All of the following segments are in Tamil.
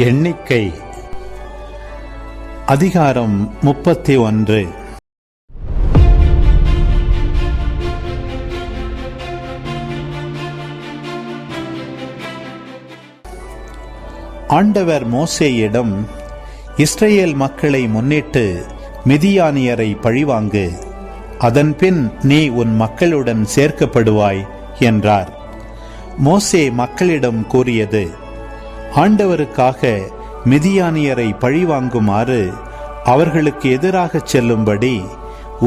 எண்ணிக்கை அதிகாரம் 31. ஆண்டவர் மோசேயிடம், இஸ்ரவேல் மக்களை முன்னிட்டு மிதியானியரை பழிவாங்கு, அதன்பின் நீ உன் மக்களுடன் சேர்க்கப்படுவாய் என்றார். மோசே மக்களிடம் கூறியது, ஆண்டவருக்காக மிதியானியரை பழிவாங்குமாறு அவர்களுக்கு எதிராக செல்லும்படி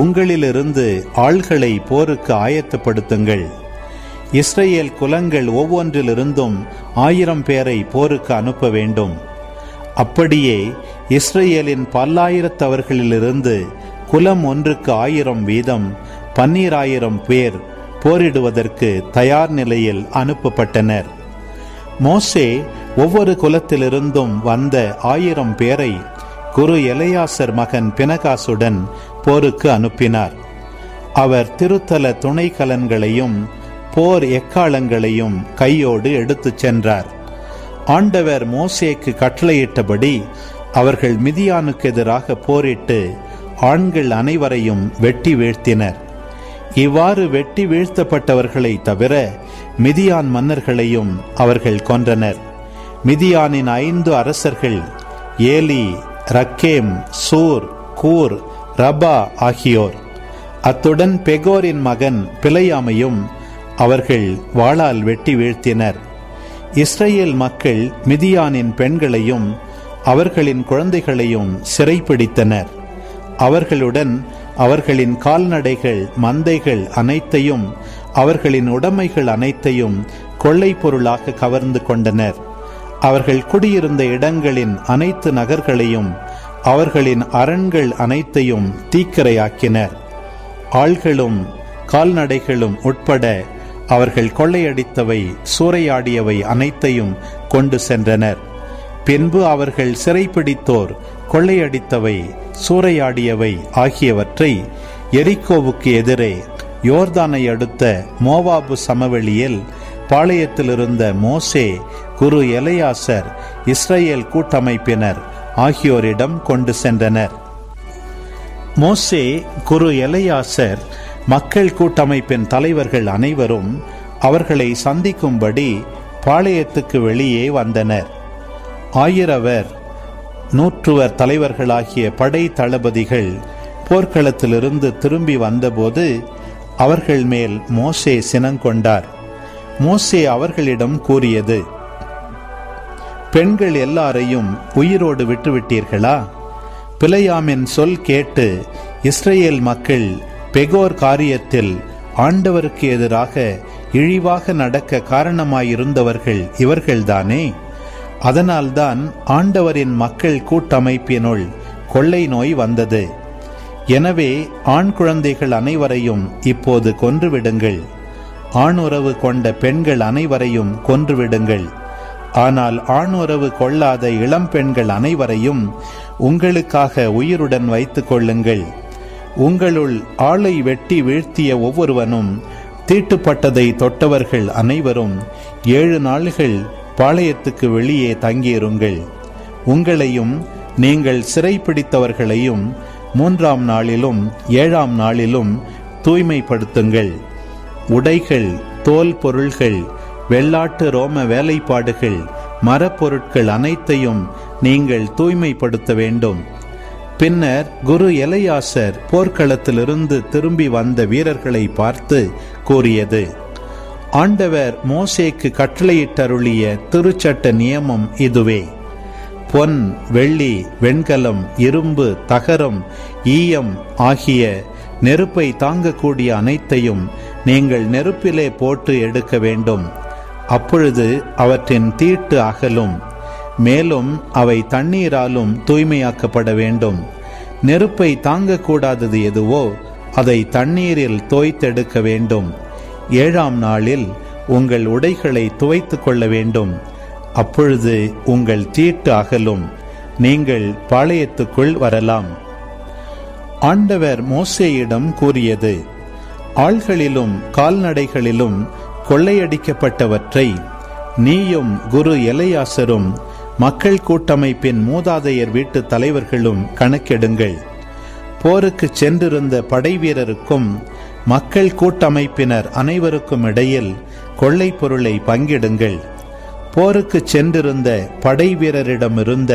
உங்களிலிருந்து ஆள்களை போருக்கு ஆயத்தப்படுத்துங்கள். இஸ்ரவேல் குலங்கள் ஒவ்வொன்றிலிருந்தும் 1000 பேரை போருக்கு அனுப்ப வேண்டும். அப்படியே இஸ்ரவேலின் பல்லாயிரத்தவர்களிலிருந்து குலம் ஒன்றுக்கு 1000 வீதம் 12000 பேர் போரிடுவதற்கு தயார் நிலையில் அனுப்பப்பட்டனர். மோசே ஒவ்வொரு குலத்திலிருந்தும் வந்த 1000 பேரை குரு எலெயாசர் மகன் பினகாசுடன் போருக்கு அனுப்பினார். அவர் திருத்தல துணை கலன்களையும் போர் எக்காலங்களையும் கையோடு எடுத்துச் சென்றார். ஆண்டவர் மோசேக்கு கட்டளையிட்டபடி அவர்கள் மிதியானுக்கு எதிராக போரிட்டு ஆண்கள் அனைவரையும் வெட்டி வீழ்த்தினர். இவ்வாறு வெட்டி வீழ்த்தப்பட்டவர்களை தவிர மிதியான் மன்னர்களையும் அவர்கள் கொன்றனர். மிதியானின் 5 அரசர்கள் ஏலி, ரக்கேம், சூர், கூர், ரபா ஆகியோர், அத்துடன் பெகோரின் மகன் பிலையாமையும் அவர்கள் வாளால் வெட்டி வீழ்த்தினர். இஸ்ரவேல் மக்கள் மிதியானின் பெண்களையும் அவர்களின் குழந்தைகளையும் சிறைப்பிடித்தனர். அவர்களுடன் அவர்களின் கால்நடைகள், மந்தைகள் அனைத்தையும் அவர்களின் உடைமைகள் அனைத்தையும் கொள்ளை பொருளாக கவர்ந்து கொண்டனர். அவர்கள் குடியிருந்த இடங்களின் அனைத்து நகர்களையும் அவர்களின் அரண்கள் அனைத்தையும் தீக்கிரையாக்கினர். ஆள்களும் கால்நடைகளும் உட்பட அவர்கள் கொள்ளையடித்தவை, சூறையாடியவை அனைத்தையும் கொண்டு சென்றனர். பின்பு அவர்கள் சிறைப்பிடித்தோர் கொள்ளையடித்தவை, சூறையாடியவை ஆகியவற்றை எரிகோவுக்கு எதிரே யோர்தானை அடுத்த மோவாபு சமவெளியில் பாளையத்திலிருந்த மோசே, குரு எலெயாசர், இஸ்ரவேல் கூட்டமைப்பினர் ஆகியோரிடம் கொண்டு சென்றனர். மோசே, குரு எலெயாசர், மக்கள் கூட்டமைப்பின் தலைவர்கள் அனைவரும் அவர்களை சந்திக்கும்படி பாளையத்துக்கு வெளியே வந்தனர். 1000 100 தலைவர்களாகிய படை தளபதிகள் போர்க்களத்திலிருந்து திரும்பி வந்தபோது அவர்கள் மேல் மோசே சினங்கொண்டார். மோசே அவர்களிடம் கூறியது, பெண்கள் எல்லாரையும் உயிரோடு விட்டுவிட்டீர்களா? பிலையாமின் சொல் கேட்டு இஸ்ரவேல் மக்கள் பெகோர் காரியத்தில் ஆண்டவருக்கு எதிராக இழிவாக நடக்க காரணமாயிருந்தவர்கள் இவர்கள்தானே. அதனால்தான் ஆண்டவரின் மக்கள் கூட்டமைப்பினுள் கொள்ளை நோய் வந்தது. எனவே ஆண் குழந்தைகள் அனைவரையும் இப்போது கொன்றுவிடுங்கள். ஆணுறவு கொண்ட பெண்கள் அனைவரையும் கொன்றுவிடுங்கள். ஆனால் ஆணுறவு கொள்ளாத இளம் பெண்கள் அனைவரையும் உங்களுக்காக உயிருடன் வைத்துக் கொள்ளுங்கள். உங்களுள் ஆளை வெட்டி வீழ்த்திய ஒவ்வொருவனும், தீட்டுப்பட்டதை தொட்டவர்கள் அனைவரும் 7 நாள்கள் பாளையத்துக்கு வெளியே தங்கியிருங்கள். உங்களையும் நீங்கள் சிறைப்பிடித்தவர்களையும் 3ஆம் நாளிலும் 7ஆம் நாளிலும் தூய்மைப்படுத்துங்கள். உடைகள், தோல் பொருள்கள், வெள்ளாட்டு ரோம வேலைப்பாடுகள், மரப்பொருட்கள் அனைத்தையும் நீங்கள் தூய்மைப்படுத்த வேண்டும். பின்னர் குரு எலெயாசர் போர்க்களத்திலிருந்து திரும்பி வந்த வீரர்களை பார்த்து கூறியது, ஆண்டவர் மோசேக்கு கட்டளையிட்டருளிய திருச்சட்ட நியமம் இதுவே. பொன், வெள்ளி, வெண்கலம், இரும்பு, தகரம், ஈயம் ஆகிய நெருப்பை தாங்கக்கூடிய அனைத்தையும் நீங்கள் நெருப்பிலே போட்டு எடுக்க வேண்டும். அப்பொழுது அவற்றின் தீட்டு அகலும். மேலும் அவை தண்ணீராலும் தூய்மையாக்கப்பட வேண்டும். நெருப்பை தாங்கக்கூடாதது எதுவோ அதை தண்ணீரில் தோய்த்தெடுக்க வேண்டும். 7ஆம் நாளில் உங்கள் உடைகளை துவைத்து கொள்ள வேண்டும். அப்பொழுது உங்கள் தீட்டு அகலும். நீங்கள் பாளையத்துக்குள் வரலாம். ஆண்டவர் மோசேயிடம் கூறியது, ஆள்களிலும் கால்நடைகளிலும் கொள்ளையடிக்கப்பட்டவற்றை நீயும் குரு எலெயாசரும் மக்கள் கூட்டமைப்பின் மூதாதையர் வீட்டு தலைவர்களும் கணக்கெடுங்கள். போருக்கு சென்றிருந்த படைவீரருக்கும் மக்கள் கூட்டமைப்பினர் அனைவருக்கும் இடையில் கொள்ளை பொருளை பங்கிடுங்கள். போருக்கு சென்றிருந்த படைவீரரிடமிருந்த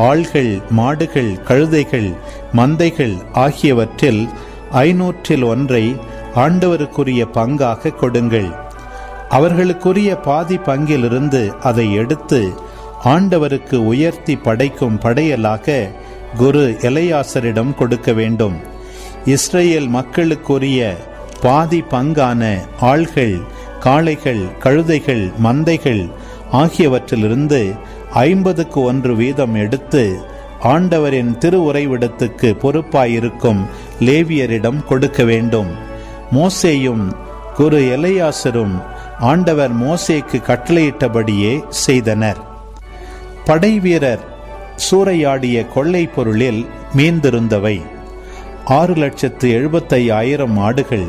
ஆள்கள், மாடுகள், கழுதைகள், மந்தைகள் ஆகியவற்றில் 500 ஆண்டவருக்குரிய பங்காக கொடுங்கள். அவர்களுக்குரிய பாதி பங்கிலிருந்து அதை எடுத்து ஆண்டவருக்கு உயர்த்தி படைக்கும் படையலாக குரு எலையாசரிடம் கொடுக்க வேண்டும். இஸ்ரேல் மக்களுக்குரிய பாதி பங்கான ஆள்கள், காளைகள், கழுதைகள், மந்தைகள் ஆகியவற்றிலிருந்து 50% எடுத்து ஆண்டவரின் திருவுறைவிடத்துக்கு பொறுப்பாயிருக்கும் லேவியரிடம் கொடுக்க வேண்டும். மோசேயும் குரு எலையாசரும் ஆண்டவர் மோசேக்கு கட்டளையிட்டபடியே செய்தனர். படைவீரர் சூறையாடிய கொள்ளை பொருளில் மீந்திருந்தவை 6,75,000 ஆடுகள்,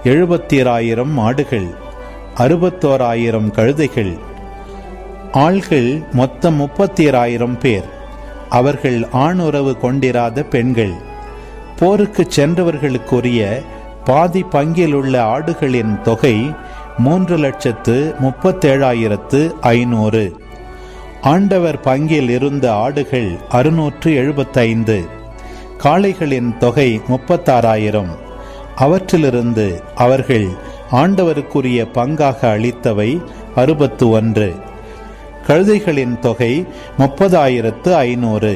70,000 மாடுகள், 61,000 கழுதைகள். ஆள்கள் மொத்தம் 30,000 பேர். அவர்கள் ஆணுறவு கொண்டிராத பெண்கள். போருக்கு சென்றவர்களுக்குரிய பாதி பங்கில் உள்ள ஆடுகளின் தொகை 3,37,500. ஆண்டவர் பங்கில் இருந்த ஆடுகள் 675. காளைகளின் தொகை 36,000. அவற்றிலிருந்து அவர்கள் ஆண்டவருக்குரிய பங்காக அளித்தவை 61. கழுதைகளின் தொகை 30,500.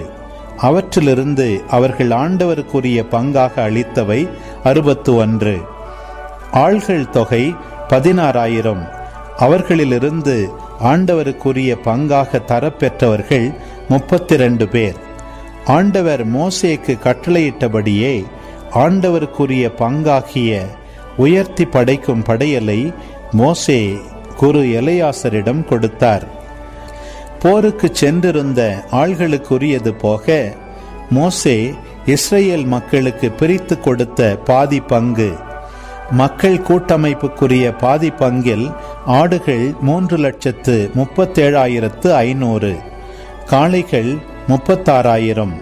அவற்றிலிருந்து அவர்கள் ஆண்டவருக்குரிய பங்காக அளித்தவை 61. ஆள்கள் தொகை 16,000. அவர்களிலிருந்து ஆண்டவருக்குரிய பங்காக தரப்பெற்றவர்கள் 32 பேர். ஆண்டவர் மோசேக்கு கட்டளையிட்டபடியே ஆண்டவருக்குரிய பங்காகிய உயர்த்தி படைக்கும் படையலை மோசே குரு எலையாசரிடம் கொடுத்தார். போருக்கு சென்றிருந்த ஆள்களுக்குரியது போக மோசே இஸ்ரேல் மக்களுக்கு பிரித்து கொடுத்த பாதி பங்கு. மக்கள் கூட்டமைப்புக்குரிய பாதி பங்கில் ஆடுகள் 3,37,500, காளைகள் 36,000,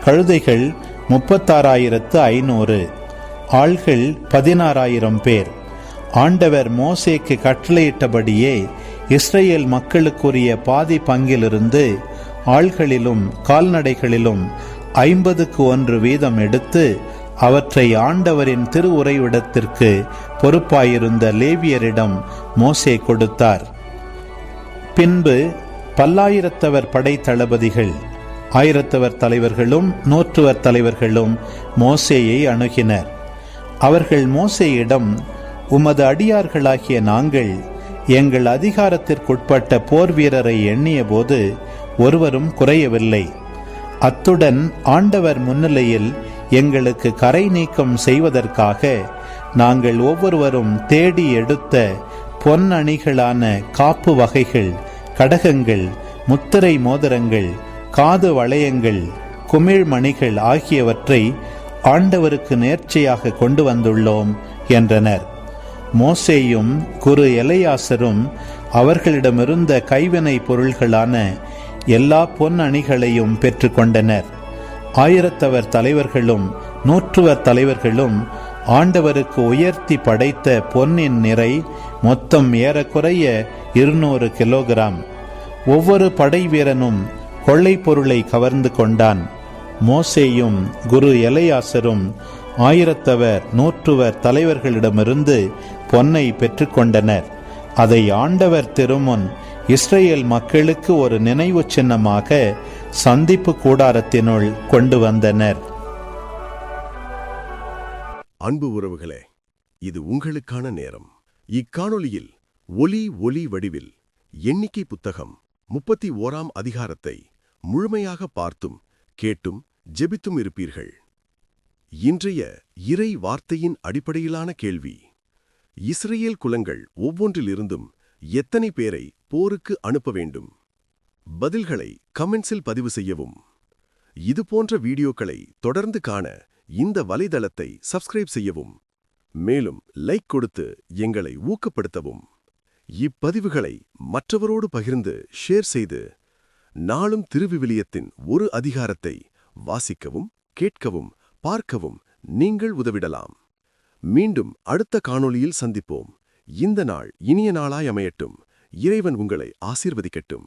கழுதைகள் 36,500, ஆள்கள் 16,000 பேர். ஆண்டவர் மோசேக்கு கட்டளையிட்டபடியே இஸ்ரேல் மக்களுக்குரிய பாதி பங்கிலிருந்து ஆள்களிலும் கால்நடைகளிலும் 50% எடுத்து அவற்றை ஆண்டவரின் திருவுறைவிடத்திற்கு பொறுப்பாயிருந்த லேவியரிடம் மோசே கொடுத்தார். பின்பு பல்லாயிரத்தவர் படை தளபதிகள், 1000 தலைவர்களும் 100 தலைவர்களும் மோசேயை அணுகினர். அவர்கள் மோசேயிடம், உமது அடியார்களாகிய நாங்கள் எங்கள் அதிகாரத்திற்குட்பட்ட போர் வீரரை எண்ணிய போது ஒருவரும் குறையவில்லை. அத்துடன் ஆண்டவர் முன்னிலையில் எங்களுக்கு கரை நீக்கம் செய்வதற்காக நாங்கள் ஒவ்வொருவரும் தேடி எடுத்த பொன் அணிகளான காப்பு வகைகள், கடகங்கள், முத்திரை மோதிரங்கள், காது வளையங்கள், குமிழ்மணிகள் ஆகியவற்றை ஆண்டவருக்கு நேர்ச்சையாக கொண்டு வந்துள்ளோம் என்றனர். மோசேயும் குரு எலையாசரும் அவர்களிடமிருந்த கைவினை பொருள்களான எல்லா பொன் அணிகளையும் பெற்றுக்கொண்டனர். 1000 தலைவர்களும் 100 தலைவர்களும் ஆண்டவருக்கு உயர்த்தி படைத்த பொன்னின் நிறை மொத்தம் ஏறக்குறைய 200 கிலோகிராம். ஒவ்வொரு படை வீரனும் கொள்ளை பொருளை கவர்ந்து கொண்டான். மோசேயும் குரு எலையாசரும் 1000 100 தலைவர்களிடமிருந்து பொன்னை பெற்றுக்கொண்டனர். அதை ஆண்டவர் திருமுன் இஸ்ரேல் மக்களுக்கு ஒரு நினைவு சின்னமாக சந்திப்பு கூடாரத்தினுள் கொண்டு வந்தனர். அன்பு உறவுகளே, இது உங்களுக்கான நேரம். இக்காணொளியில் ஒலி வடிவில் எண்ணிக்கை புத்தகம் 31ஆம் அதிகாரத்தை முழுமையாக பார்த்தும் கேட்டும் ஜெபித்தும் இருப்பீர்கள். இன்றைய இறை வார்த்தையின் அடிப்படையிலான கேள்வி: இஸ்ரேல் குலங்கள் ஒவ்வொன்றிலிருந்தும் எத்தனை பேரை போருக்கு அனுப்ப வேண்டும்? பதில்களை கமெண்ட்ஸில் பதிவு செய்யவும். இதுபோன்ற வீடியோக்களை தொடர்ந்து காண இந்த வலைதளத்தை சப்ஸ்கிரைப் செய்யவும். மேலும் லைக் கொடுத்து எங்களை ஊக்கப்படுத்தவும். இப்பதிவுகளை மற்றவரோடு பகிர்ந்து ஷேர் செய்து நாளும் திருவிவிலியத்தின் ஒரு அதிகாரத்தை வாசிக்கவும், கேட்கவும், பார்க்கவும் நீங்கள் உதவிடலாம். மீண்டும் அடுத்த காணொளியில் சந்திப்போம். இந்த நாள் இனிய நாளாய் அமையட்டும். இறைவன் உங்களை ஆசீர்வதிக்கட்டும்.